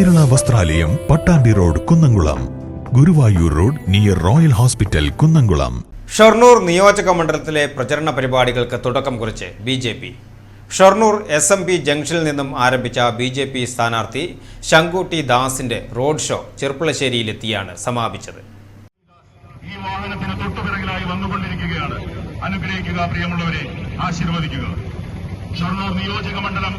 Kerala Vasthralayam Pattambi road Kunnamkulam, Guruvayur road near royal hospital Kunnamkulam. Shoranur നിയോജക മണ്ഡലത്തിലെ പ്രചരണ പരിപാടികൾക്ക് തുടക്കം കുറിച്ച് ബി.ജെ.പി. ഷൊർണൂർ SMB ജംഗ്ഷനിൽ നിന്നും ആരംഭിച്ച ബി.ജെ.പി. സ്ഥാനാർത്ഥി ശങ്കുട്ടി ദാസിന്റെ റോഡ് ഷോ ചെർപ്പുളശ്ശേരിയിലെത്തിയാണ് സമാപിച്ചത്. ഈ വാഹനത്തിന് തൊട്ടുപിറകിലായി വന്നുകൊണ്ടിരിക്കുകയാണ്. അനുഗ്രഹിക്കുക, പ്രിയമുള്ളവരെ, ആശീർവദിക്കുക. ഷൊർണൂർ നിയോജക മണ്ഡലം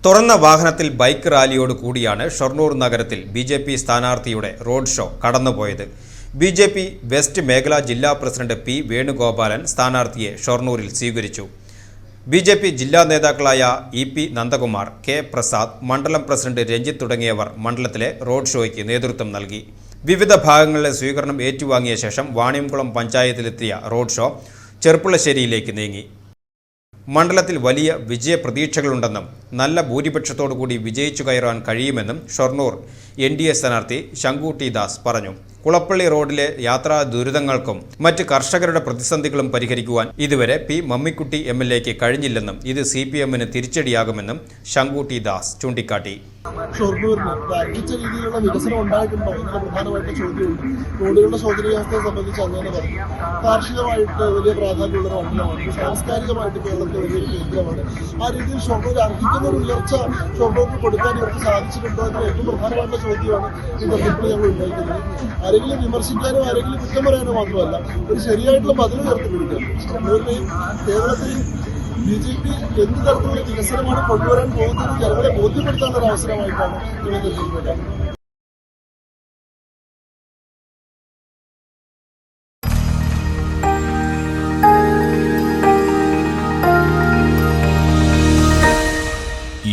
തുറന്ന വാഹനത്തിൽ ബൈക്ക് റാലിയോട് കൂടിയാണ് ഷൊർണൂർ നഗരത്തിൽ ബി.ജെ.പി. സ്ഥാനാർത്ഥിയുടെ റോഡ് ഷോ കടന്നുപോയത്. ബി.ജെ.പി. വെസ്റ്റ് മേഖലാ ജില്ലാ പ്രസിഡന്റ് P. വേണുഗോപാലൻ സ്ഥാനാർത്ഥിയെ ഷൊർണൂരിൽ സ്വീകരിച്ചു. ബി.ജെ.പി. ജില്ലാ നേതാക്കളായ E.P. നന്ദകുമാർ, K. പ്രസാദ്, മണ്ഡലം പ്രസിഡന്റ് രഞ്ജിത്ത് തുടങ്ങിയവർ മണ്ഡലത്തിലെ റോഡ് ഷോയ്ക്ക് നേതൃത്വം നൽകി. വിവിധ ഭാഗങ്ങളിലെ സ്വീകരണം ഏറ്റുവാങ്ങിയ ശേഷം വാണിയംകുളം പഞ്ചായത്തിലെത്തിയ റോഡ് ഷോ ചെർപ്പുളശ്ശേരിയിലേക്ക് നീങ്ങി. മണ്ഡലത്തിൽ വലിയ വിജയപ്രതീക്ഷകളുണ്ടെന്നും നല്ല ഭൂരിപക്ഷത്തോടുകൂടി വിജയിച്ചു കയറാൻ കഴിയുമെന്നും ഷൊർണൂർ NDA സ്ഥാനാർത്ഥി ശങ്കുട്ടി ദാസ് പറഞ്ഞു. കുളപ്പള്ളി റോഡിലെ യാത്രാ ദുരിതങ്ങൾക്കും മറ്റ് കർഷകരുടെ പ്രതിസന്ധികളും പരിഹരിക്കുവാൻ ഇതുവരെ P. മമ്മിക്കുട്ടി MLAക്ക് കഴിഞ്ഞില്ലെന്നും ഇത് CPMന് തിരിച്ചടിയാകുമെന്നും ശങ്കുട്ടി ദാസ് ചൂണ്ടിക്കാട്ടി. ഷൊർണൂരിന് വർദ്ധിച്ച രീതിയിലുള്ള വികസനം ഉണ്ടായിട്ടുണ്ടോ എന്നുള്ള പ്രധാനമായിട്ട് ചോദ്യമുണ്ട്. റോഡുകളുടെ ശോചനീയാവസ്ഥയെ സംബന്ധിച്ച് അങ്ങനെ പറഞ്ഞു. കാർഷികമായിട്ട് വലിയ പ്രാധാന്യമുള്ള മണ്ഡലമാണ്, സാംസ്കാരികമായിട്ട് കേരളത്തിൽ വലിയൊരു കേന്ദ്രമാണ്. ആ രീതിയിൽ ഷൊർണൂർ അർഹിക്കുന്ന ഒരു ഉയർച്ച ഷൊർണൂരിന് കൊടുക്കാൻ ഇവർക്ക് സാധിച്ചിട്ടുണ്ടോ എന്ന ഏറ്റവും പ്രധാനമായിട്ടുള്ള ചോദ്യമാണ് ഈ തെരഞ്ഞെടുപ്പിൽ ഞങ്ങൾ ഉന്നയിക്കുന്നത്. ആരെങ്കിലും വിമർശിക്കാനോ ആരെങ്കിലും കുറ്റം പറയാനോ മാത്രമല്ല, ഒരു ശരിയായിട്ടുള്ള ബദൽ ഉയർത്തിപ്പിടിക്കുക. ഷൊർണൂരിനെയും കേരളത്തെയും ബി.ജെ.പി. എന്ത് തരത്തിലുള്ള വികസനമാണ് കൊണ്ടുവരാൻ പോകുന്നത് ജനങ്ങളെ ബോധ്യപ്പെടുത്താനുള്ള ഒരു അവസരമായിട്ടാണ് ഇവർ തെരഞ്ഞെടുക്കുന്നത്.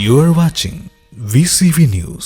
You are watching VCV News.